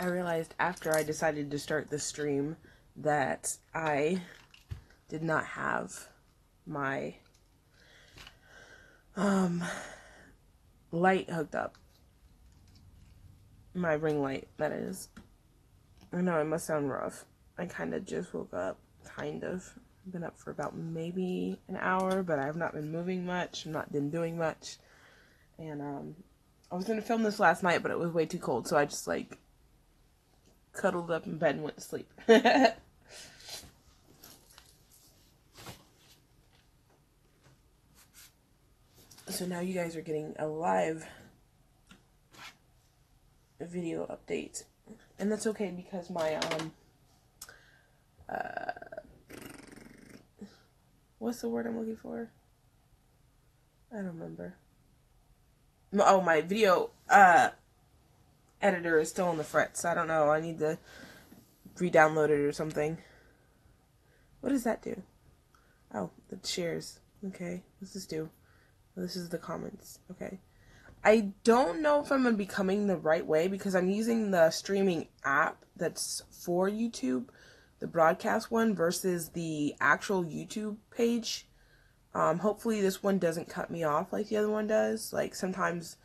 I realized after I decided to start the stream that I did not have my light hooked up. My ring light, that is. I know it must sound rough. I kind of just woke up, kind of. I've been up for about maybe an hour, but I've not been moving much, not been doing much. And I was going to film this last night, but it was way too cold, so I just like cuddled up in bed and went to sleep. So now you guys are getting a live video update. And that's okay because my, what's the word I'm looking for? I don't remember. Oh, my video, editor is still on the frets. I don't know. I need to re-download it or something. What does that do? Oh, it shares. Okay, what's this do? This is the comments. Okay. I don't know if I'm going to be coming the right way because I'm using the streaming app that's for YouTube, the broadcast one, versus the actual YouTube page. Hopefully this one doesn't cut me off like the other one does. Like sometimes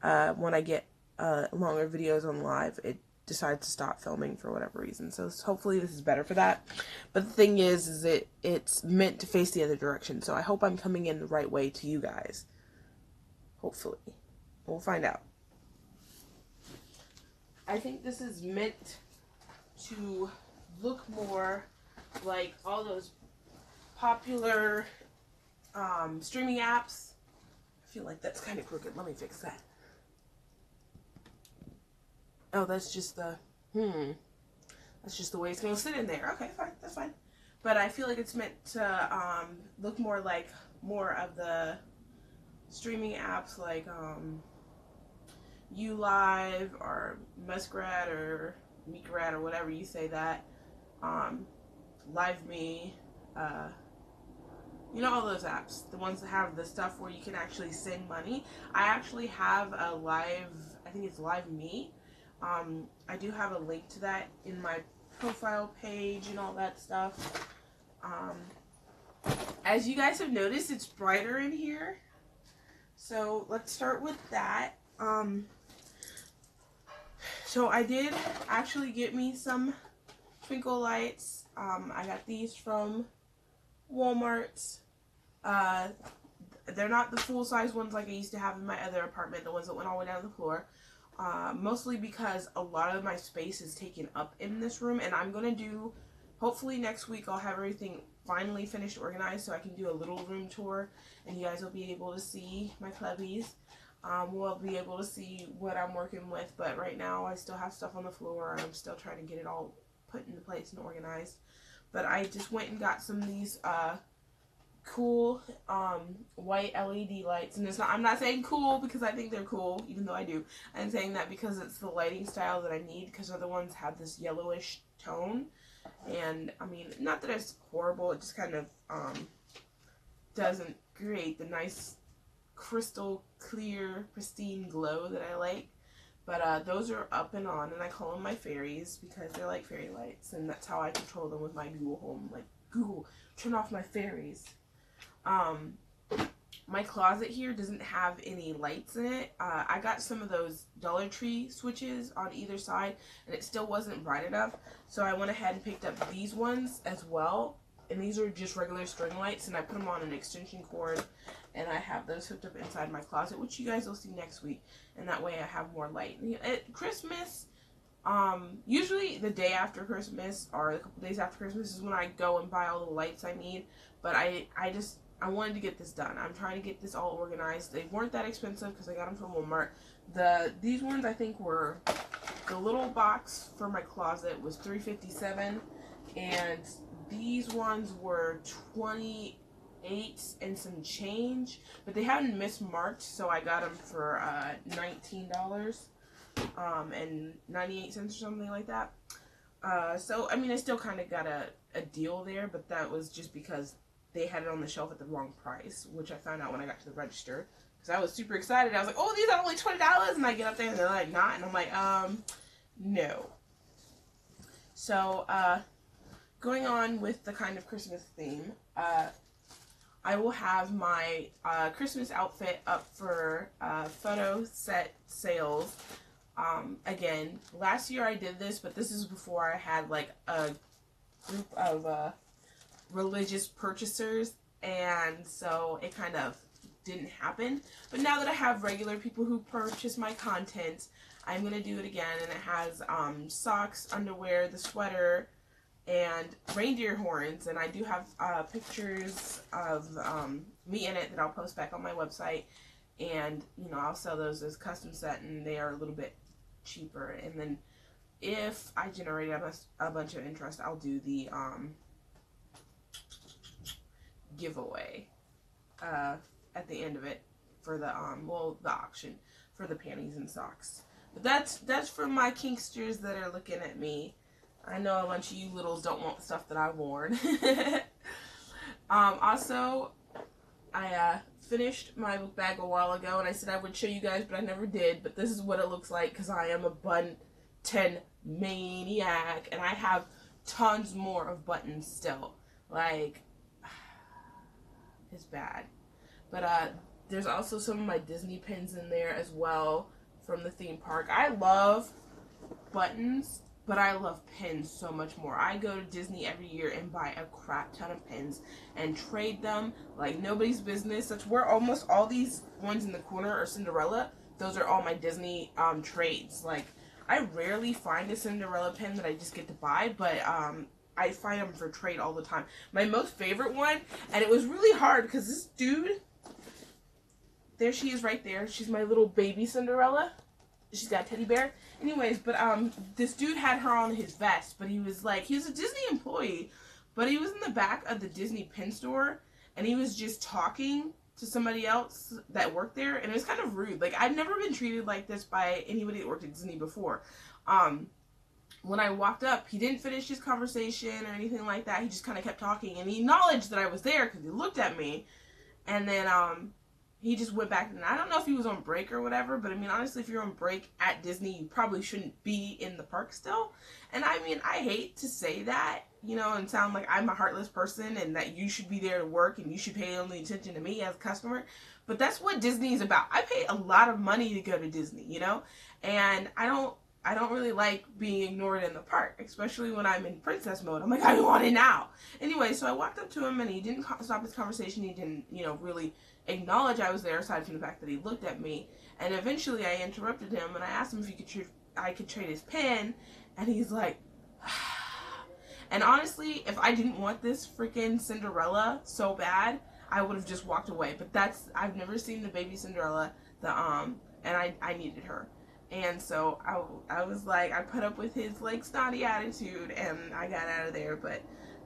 when I get longer videos on live, it decides to stop filming for whatever reason. So hopefully this is better for that. But the thing is it's meant to face the other direction. So I hope I'm coming in the right way to you guys. Hopefully. We'll find out. I think this is meant to look more like all those popular streaming apps. I feel like that's kind of crooked. Let me fix that. Oh, that's just the, that's just the way it's going to sit in there. Okay, fine. That's fine. But I feel like it's meant to look more like more of the streaming apps like ULive or Muskrat or Meekrat or whatever you say that. LiveMe. You know all those apps. The ones that have the stuff where you can actually send money. I actually have a live, I think it's LiveMe. I do have a link to that in my profile page and all that stuff. As you guys have noticed, it's brighter in here. So let's start with that. So I did actually get me some twinkle lights. I got these from Walmart. They're not the full-size ones like I used to have in my other apartment, the ones that went all the way down to the floor. Mostly because a lot of my space is taken up in this room, and I'm going to do, hopefully next week I'll have everything finally finished, organized, so I can do a little room tour, and you guys will be able to see my clubbies. We'll be able to see what I'm working with, but right now I still have stuff on the floor. I'm still trying to get it all put into place and organized. But I just went and got some of these cool white LED lights, and I'm not saying cool because I think they're cool, even though I do. I'm saying that because it's the lighting style that I need, because other ones have this yellowish tone, and I mean, not that it's horrible, it just kind of doesn't create the nice crystal clear pristine glow that I like. But those are up and on, and I call them my fairies because they're like fairy lights, and that's how I control them with my Google Home. Like, Google, turn off my fairies. My closet here doesn't have any lights in it. I got some of those Dollar Tree switches on either side, and it still wasn't bright enough, so I went ahead and picked up these ones as well. And these are just regular string lights, and I put them on an extension cord, and I have those hooked up inside my closet, which you guys will see next week, and that way I have more light. At Christmas, usually the day after Christmas, or a couple days after Christmas, is when I go and buy all the lights I need, but I wanted to get this done. I'm trying to get this all organized. They weren't that expensive because I got them from Walmart. These ones I think were, the little box for my closet was $3.57, and these ones were $28 and some change, but they hadn't mismarked, so I got them for $19 and 98 cents or something like that. So I mean, I still kind of got a deal there, but that was just because they had it on the shelf at the wrong price, which I found out when I got to the register, because I was super excited. I was like, oh, these are only $20, and I get up there and they're like, not, and I'm like, no. So, going on with the kind of Christmas theme, I will have my Christmas outfit up for photo set sales. Again, last year I did this, but this is before I had like a group of religious purchasers, and so it kind of didn't happen. But now that I have regular people who purchase my content, I'm going to do it again, and it has socks, underwear, the sweater, and reindeer horns, and I do have pictures of me in it that I'll post back on my website, and you know, I'll sell those as custom set, and they are a little bit cheaper. And then if I generate a bunch of interest, I'll do the giveaway at the end of it for the the auction for the panties and socks. But that's for my kinksters that are looking at me. I know a bunch of you littles don't want stuff that I've worn. Also, I finished my book bag a while ago, and I said I would show you guys, but I never did. But this is what it looks like, because I am a button maniac, and I have tons more of buttons still. Like, it's bad. But there's also some of my Disney pins in there as well from the theme park. I love buttons, but I love pins so much more. I go to Disney every year and buy a crap ton of pins and trade them like nobody's business. That's where almost all these ones in the corner are Cinderella. Those are all my Disney trades. Like, I rarely find a Cinderella pin that I just get to buy, but I find them for trade all the time. My most favorite one, and it was really hard because this dude, there she is right there. She's my little baby Cinderella. She's got a teddy bear. Anyways, but this dude had her on his vest, but he was a Disney employee, but he was in the back of the Disney pin store, and he was just talking to somebody else that worked there, and it was kind of rude. Like, I'd never been treated like this by anybody that worked at Disney before. When I walked up, he didn't finish his conversation or anything like that. He just kind of kept talking, and he acknowledged that I was there because he looked at me, and then he just went back, and I don't know if he was on break or whatever, but I mean, honestly, if you're on break at Disney, you probably shouldn't be in the park still. And I mean, I hate to say that, you know, and sound like I'm a heartless person and that you should be there to work and you should pay only attention to me as a customer, but that's what Disney is about. I pay a lot of money to go to Disney, you know, and I don't really like being ignored in the park, especially when I'm in princess mode. I'm like, I want it now. Anyway, so I walked up to him, and he didn't stop his conversation. He didn't, you know, really acknowledge I was there, aside from the fact that he looked at me. And eventually I interrupted him, and I asked him if I could trade his pen, and he's like, and honestly, if I didn't want this freaking Cinderella so bad, I would have just walked away. But I've never seen the baby Cinderella, and I needed her. And so I was like, I put up with his like snotty attitude, and I got out of there. But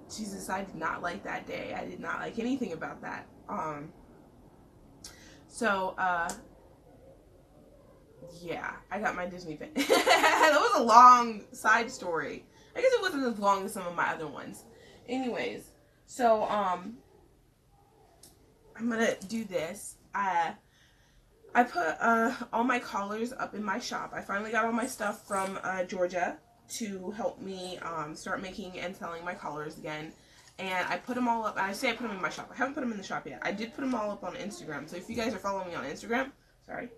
Jesus, I did not like that day. I did not like anything about that. Yeah, I got my Disney pin. That was a long side story. I guess it wasn't as long as some of my other ones. Anyways, so I'm gonna do this. I put all my collars up in my shop. I finally got all my stuff from Georgia to help me start making and selling my collars again. And I put them all up. And I say I put them in my shop. I haven't put them in the shop yet. I did put them all up on Instagram. So if you guys are following me on Instagram, sorry.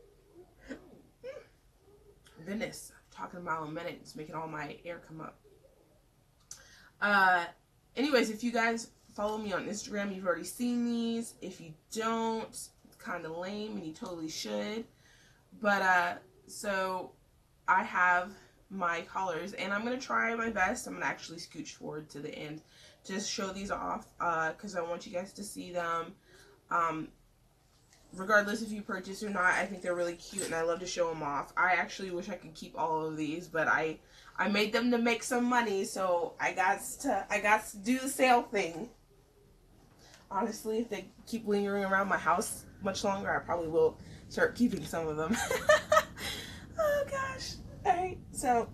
Goodness, I'm talking a mile a minute. It's making all my air come up. Anyways, if you guys follow me on Instagram, you've already seen these. If you don't, it's kind of lame, and you totally should. But so I have my collars, and I'm gonna try my best. I'm gonna actually scooch forward to the end to show these off, because I want you guys to see them. Regardless if you purchase or not, I think they're really cute, and I love to show them off. I actually wish I could keep all of these, but I made them to make some money, so I got to do the sale thing. Honestly, if they keep lingering around my house much longer, I probably will start keeping some of them. Oh gosh. Alright, so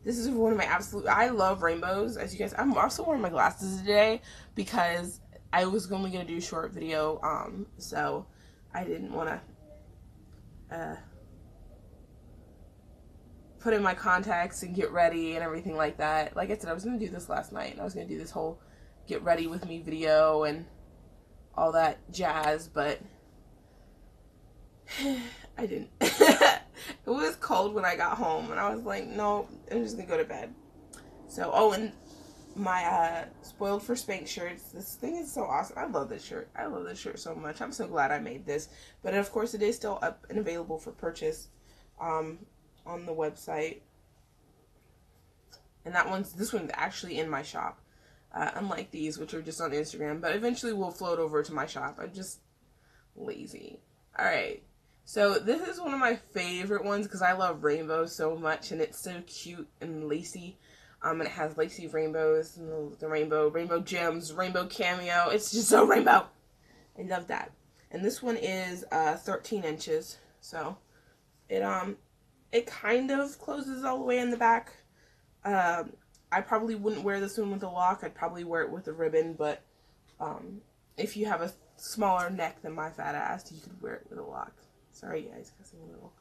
this is one of my I love rainbows, as you guys, I'm also wearing my glasses today because I was only going to do a short video, so I didn't want to, put in my contacts and get ready and everything like that. Like I said, I was going to do this last night, and I was going to do this whole get ready with me video and all that jazz, but I didn't. It was cold when I got home, and I was like, no, I'm just going to go to bed. So, oh, and my Spoiled for Spank shirts. This thing is so awesome. I love this shirt. I love this shirt so much. I'm so glad I made this. But, of course, it is still up and available for purchase on the website. And this one's actually in my shop. Unlike these, which are just on Instagram. But eventually will float over to my shop. I'm just lazy. Alright. So this is one of my favorite ones because I love rainbows so much. And it's so cute and lacy. And it has lacy rainbows. And the rainbow gems, rainbow cameo. It's just so rainbow. I love that. And this one is 13 inches. So it kind of closes all the way in the back. I probably wouldn't wear this one with a lock. I'd probably wear it with a ribbon, but if you have a smaller neck than my fat ass, you could wear it with a lock. Sorry guys, cussing a little.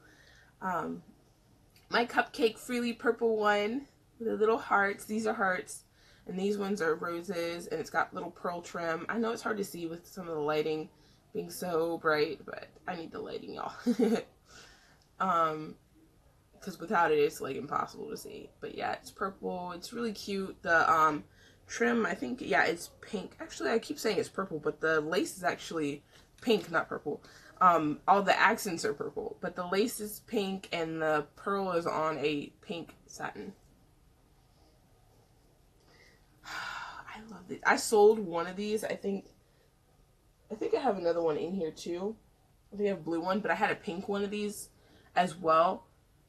My Cupcake Freely Purple one with the little hearts. These are hearts, and these ones are roses, and it's got little pearl trim. I know it's hard to see with some of the lighting being so bright, but I need the lighting, y'all. Because without it, it's like impossible to see. But yeah, it's purple. It's really cute. The trim, I think, yeah, it's pink. Actually, I keep saying it's purple, but the lace is actually pink, not purple. All the accents are purple, but the lace is pink and the pearl is on a pink satin. I love these. I sold one of these. I think I have another one in here too. I think I have a blue one, but I had a pink one of these as well.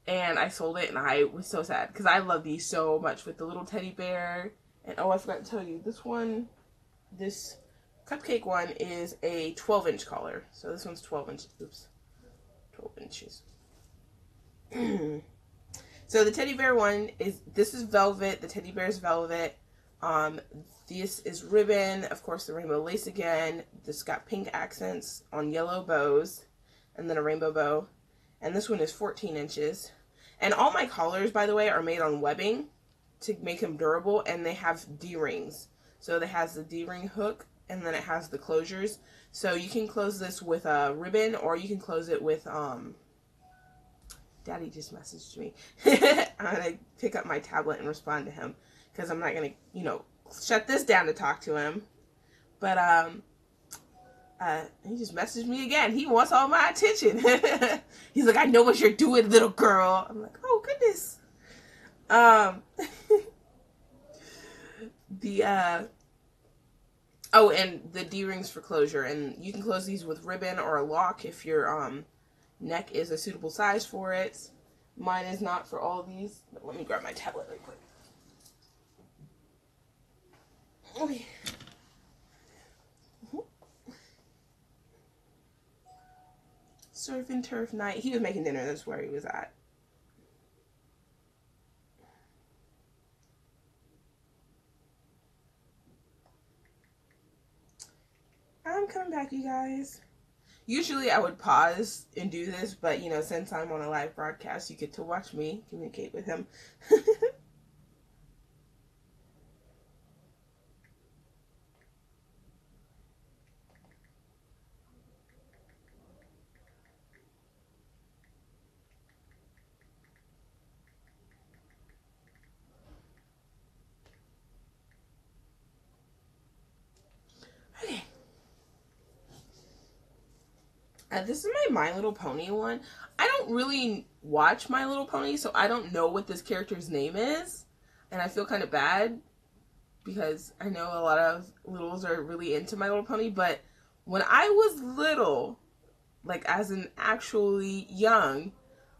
And I sold it, and I was so sad because I love these so much with the little teddy bear. And oh, I forgot to tell you, this cupcake one is a 12-inch collar. So this one's 12 inches. Oops, 12 inches. So the teddy bear one this is velvet. The teddy bear is velvet. This is ribbon. Of course, the rainbow lace again. This got pink accents on yellow bows, and then a rainbow bow. And this one is 14 inches. And all my collars, by the way, are made on webbing to make them durable, and they have D-rings. So it has the D-ring hook, and then it has the closures. So you can close this with a ribbon, or you can close it with, Daddy just messaged me. I'm going to pick up my tablet and respond to him, because I'm not going to, shut this down to talk to him. But, he just messaged me again. He wants all my attention. He's like, I know what you're doing, little girl. I'm like, oh, goodness. Oh, and the D-rings for closure. And you can close these with ribbon or a lock if your neck is a suitable size for it. Mine is not for all of these. But let me grab my tablet real quick. Okay. Surf and turf night. He was making dinner. That's where he was at. I'm coming back, you guys. Usually I would pause and do this, but since I'm on a live broadcast, you get to watch me communicate with him. Okay. This is my Little Pony one. I don't really watch My Little Pony, so I don't know what this character's name is. And I feel kind of bad because I know a lot of littles are really into My Little Pony. But when I was little, like as in actually young,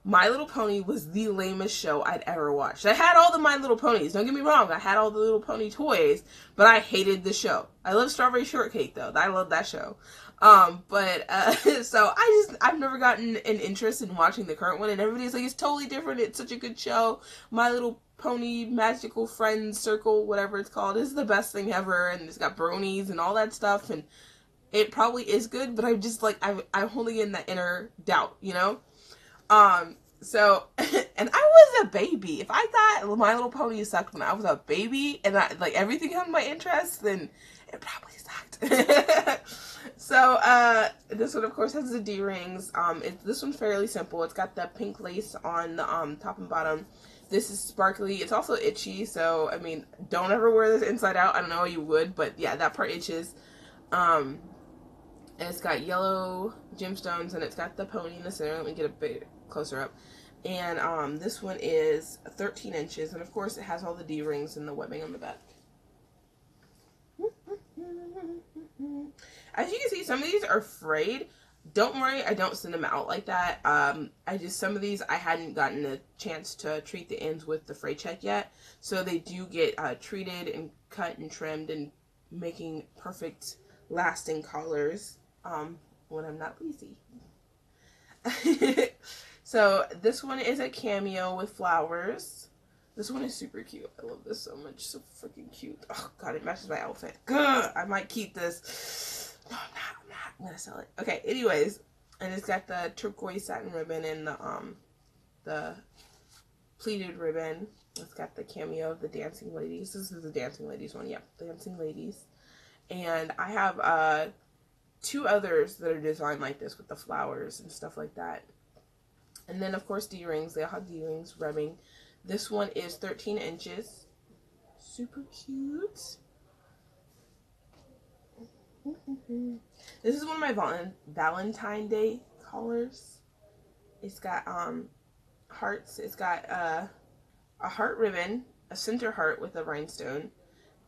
My Little Pony was the lamest show I'd ever watched. I had all the My Little Ponies. Don't get me wrong. I had all the Little Pony toys, but I hated the show. I love Strawberry Shortcake, though. I love that show. So I've never gotten an interest in watching the current one, and everybody's like, it's totally different. It's such a good show. My Little Pony Magical Friends Circle, whatever it's called, is the best thing ever, and it's got bronies and all that stuff, and it probably is good, but I'm just like, I'm holding in that inner doubt, So And I was a baby. If I thought My Little Pony sucked when I was a baby and I like everything had my interest, then it probably sucked. So this one of course has the D-rings. This one's fairly simple. It's got the pink lace on the top and bottom. This is sparkly. It's also itchy, so I mean, don't ever wear this inside out. I don't know you would, but yeah, that part itches. And it's got yellow gemstones, and it's got the pony in the center. Let me get a bit closer up. And this one is 13 inches, and of course it has all the D-rings and the webbing on the back. As you can see, some of these are frayed. Don't worry, I don't send them out like that. Some of these I hadn't gotten a chance to treat the ends with the fray check yet. So they do get treated and cut and trimmed and making perfect lasting collars when I'm not lazy. So this one is a cameo with flowers. This one is super cute. I love this so much. So freaking cute. Oh god, it matches my outfit. Gah! I might keep this. No, I'm not. I'm gonna sell it. Okay, anyways. And it's got the turquoise satin ribbon and the pleated ribbon. It's got the cameo of the dancing ladies. This is the dancing ladies one. Yep, dancing ladies. And I have 2 others that are designed like this with the flowers and stuff like that. And then, of course, D-rings. They all have D-rings, rubbing. This one is 13 inches. Super cute. This is one of my Valentine Day collars. It's got hearts. It's got a heart ribbon, a center heart with a rhinestone.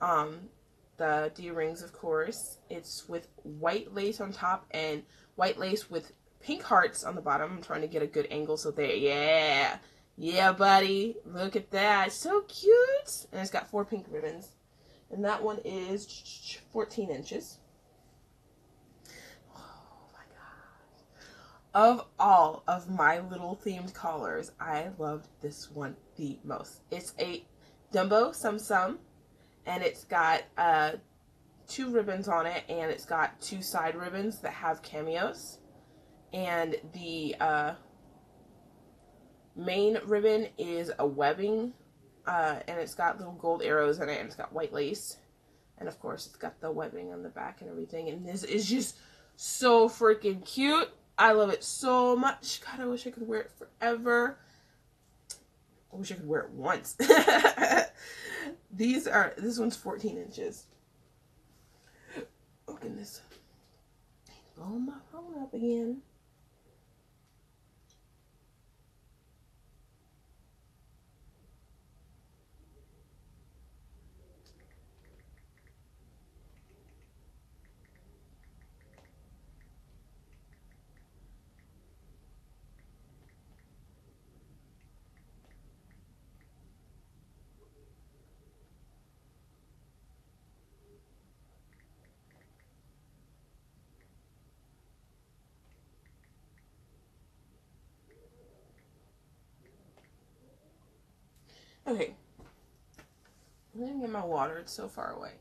The D-rings, of course. It's with white lace on top and white lace with pink hearts on the bottom. I'm trying to get a good angle, so there, yeah. Yeah, buddy. Look at that. So cute. And it's got 4 pink ribbons. And that one is 14 inches. Oh my god. Of all of my little themed collars, I loved this one the most. It's a Dumbo Sum Sum. And it's got 2 ribbons on it. And it's got 2 side ribbons that have cameos. And the main ribbon is a webbing, and it's got little gold arrows in it, and it's got white lace. And of course, it's got the webbing on the back and everything. And this is just so freaking cute. I love it so much. God, I wish I could wear it forever. I wish I could wear it once. This one's 14 inches. Oh, goodness. Blowing my phone up again. Okay. I'm gonna get my water. It's so far away.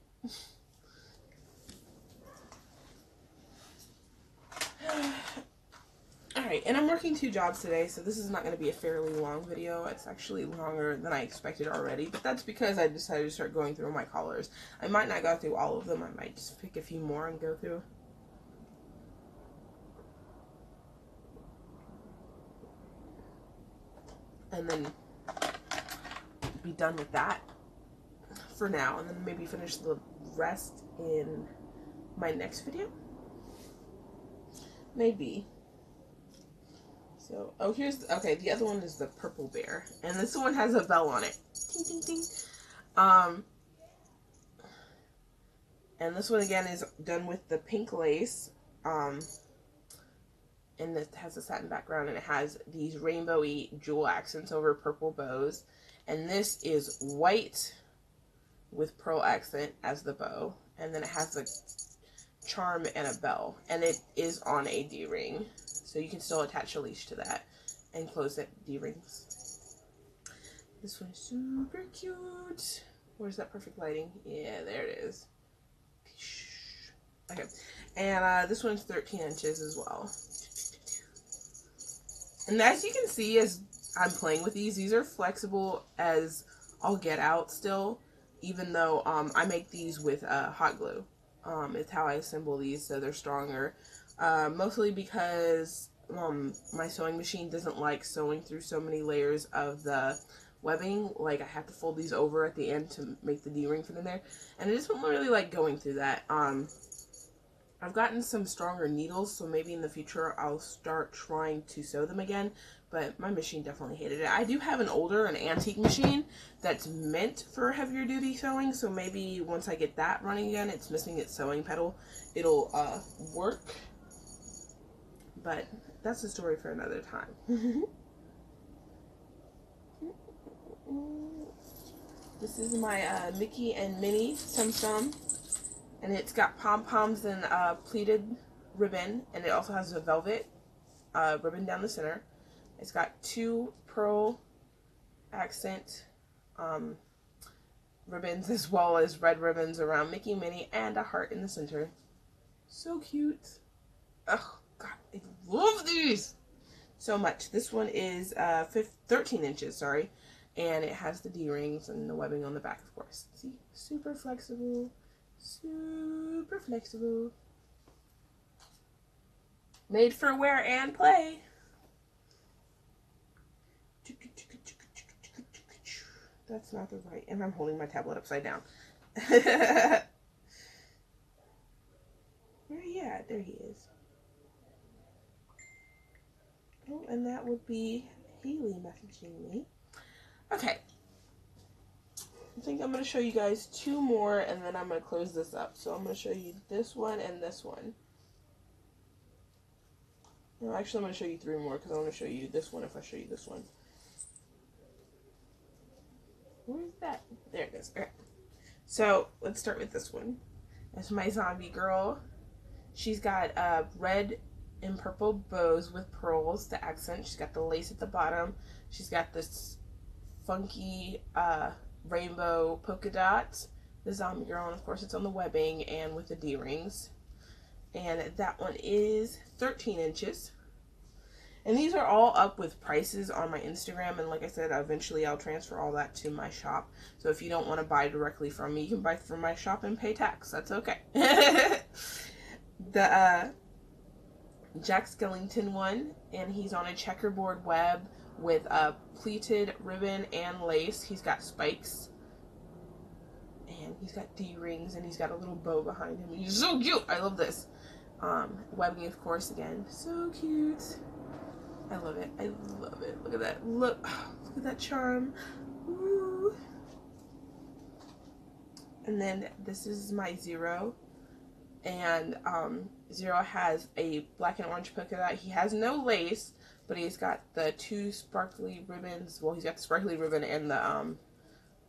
Alright, and I'm working 2 jobs today, so this is not going to be a fairly long video. It's actually longer than I expected already, but that's because I decided to start going through my collars. I might not go through all of them. I might just pick a few more and go through. And then be done with that for now, and then maybe finish the rest in my next video. Maybe. So, oh, okay, the other one is the purple bear, and this one has a bell on it. Ting, ting, ting. And this one again is done with the pink lace, and it has a satin background, and it has these rainbowy jewel accents over purple bows. And this is white with pearl accent as the bow. And then it has a charm and a bell. And it is on a D-ring. So you can still attach a leash to that and close that D-rings. This one is super cute. Where's that perfect lighting? Yeah, there it is. Okay. And this one's 13 inches as well. And as you can see, as I'm playing with these. These are flexible as all get out still, even though I make these with hot glue. It's how I assemble these, so they're stronger. Mostly because my sewing machine doesn't like sewing through so many layers of the webbing. Like, I have to fold these over at the end to make the D-ring fit in there, and I just don't really like going through that. I've gotten some stronger needles, so maybe in the future I'll start trying to sew them again, but my machine definitely hated it. I do have an antique machine that's meant for heavier duty sewing, so maybe once I get that running again, it's missing its sewing pedal, it'll work. But that's a story for another time. This is my Mickey and Minnie Tsum Tsum. And it's got pom-poms and pleated ribbon, and it also has a velvet ribbon down the center. It's got 2 pearl accent ribbons, as well as red ribbons around Mickey and Minnie, and a heart in the center. So cute. Oh, God, I love these so much. This one is 13 inches, sorry, and it has the D-rings and the webbing on the back, of course. See? Super flexible. Super flexible. Made for wear and play. That's not the right, and I'm holding my tablet upside down. Where he at? There he is. Oh, and that would be Haley messaging me. Okay. I think I'm going to show you guys 2 more, and then I'm going to close this up. So I'm going to show you this one and this one. No, actually, I'm going to show you 3 more, because I want to show you this one if I show you this one. Where's that? There it is. All right. So let's start with this one. That's my zombie girl. She's got red and purple bows with pearls to accent. She's got the lace at the bottom. She's got this funky rainbow polka dots, the zombie girl, and of course it's on the webbing and with the D-rings. And that one is 13 inches. And these are all up with prices on my Instagram, and like I said, eventually I'll transfer all that to my shop. So if you don't want to buy directly from me, you can buy from my shop and pay tax. That's okay. The Jack Skellington one, and he's on a checkerboard web with a pleated ribbon and lace. He's got spikes, and he's got D-rings, and he's got a little bow behind him. He's so cute. I love this. Webbing, of course, again. So cute. I love it. I love it. Look at that. Look at that charm. Woo. And then this is my Zero. And Zero has a black and orange polka dot. He has no lace, but he's got the 2 sparkly ribbons. Well, he's got the sparkly ribbon and the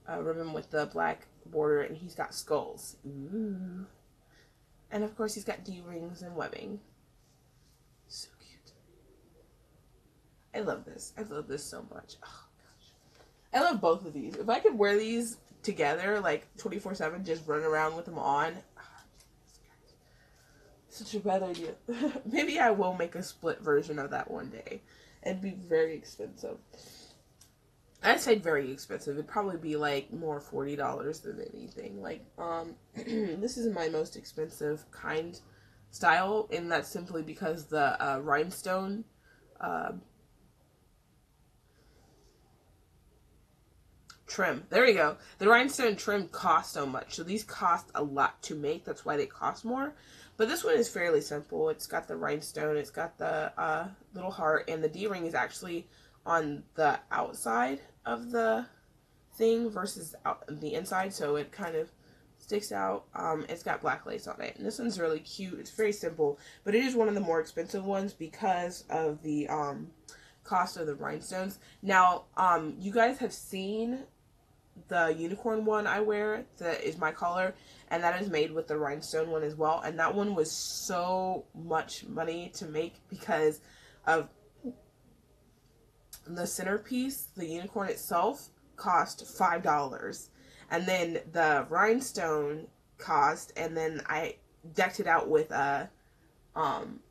ribbon with the black border, and he's got skulls. Ooh. And of course, he's got D-rings and webbing. So cute. I love this. I love this so much. Oh, gosh. I love both of these. If I could wear these together, like 24/7, just run around with them on. Such a bad idea. Maybe I will make a split version of that one day. It'd be very expensive. I'd say very expensive. It'd probably be like more $40 than anything. Like, this is my most expensive style, and that's simply because the rhinestone trim. There you go. The rhinestone trim costs so much. So these cost a lot to make. That's why they cost more. But this one is fairly simple. It's got the rhinestone. It's got the little heart. And the D-ring is actually on the outside of the thing versus the inside. So it kind of sticks out. It's got black lace on it. And this one's really cute. It's very simple. But it is one of the more expensive ones because of the cost of the rhinestones. Now, you guys have seen the unicorn one I wear that is my color, and that is made with the rhinestone one as well, and that one was so much money to make because of the centerpiece. The unicorn itself cost $5, and then the rhinestone cost, and then I decked it out with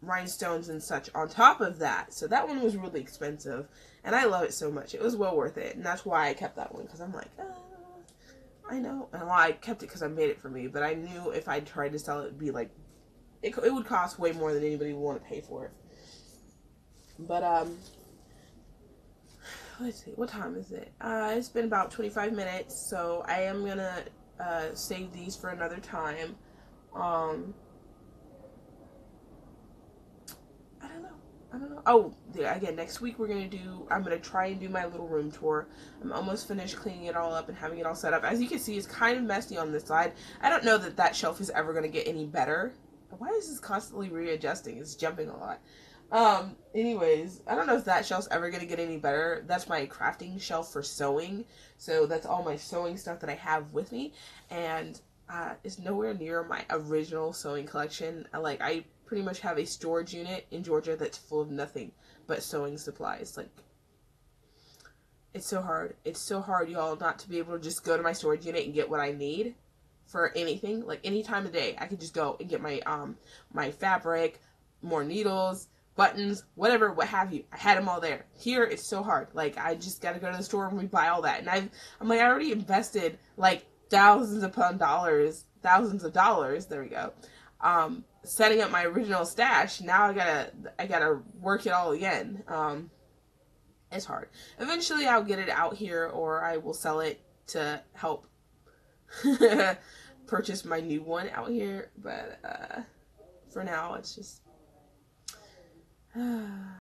rhinestones and such on top of that. So that one was really expensive, and I love it so much. It was well worth it, and that's why I kept that one, because I'm like, I know. And well, I kept it because I made it for me, but I knew if I tried to sell it, it'd be like, it would cost way more than anybody would want to pay for it. But, let's see, what time is it? It's been about 25 minutes, so I am gonna, save these for another time. I don't know. Oh, yeah, again, next week I'm going to try and do my little room tour. I'm almost finished cleaning it all up and having it all set up. As you can see, it's kind of messy on this side. I don't know that that shelf is ever going to get any better. Why is this constantly readjusting? It's jumping a lot. Anyways, I don't know if that shelf's ever going to get any better. That's my crafting shelf for sewing. So that's all my sewing stuff that I have with me. And, it's nowhere near my original sewing collection. I pretty much have a storage unit in Georgia that's full of nothing but sewing supplies. Like, it's so hard. It's so hard, y'all, not to be able to just go to my storage unit and get what I need for anything. Like, any time of day, I could just go and get my, my fabric, more needles, buttons, whatever, what have you. I had them all there. Here, it's so hard. Like, I just gotta go to the store and we buy all that. And I'm like, I already invested, like, thousands of dollars, there we go, setting up my original stash. Now I gotta work it all again. It's hard. Eventually I'll get it out here, or I will sell it to help purchase my new one out here, but for now it's just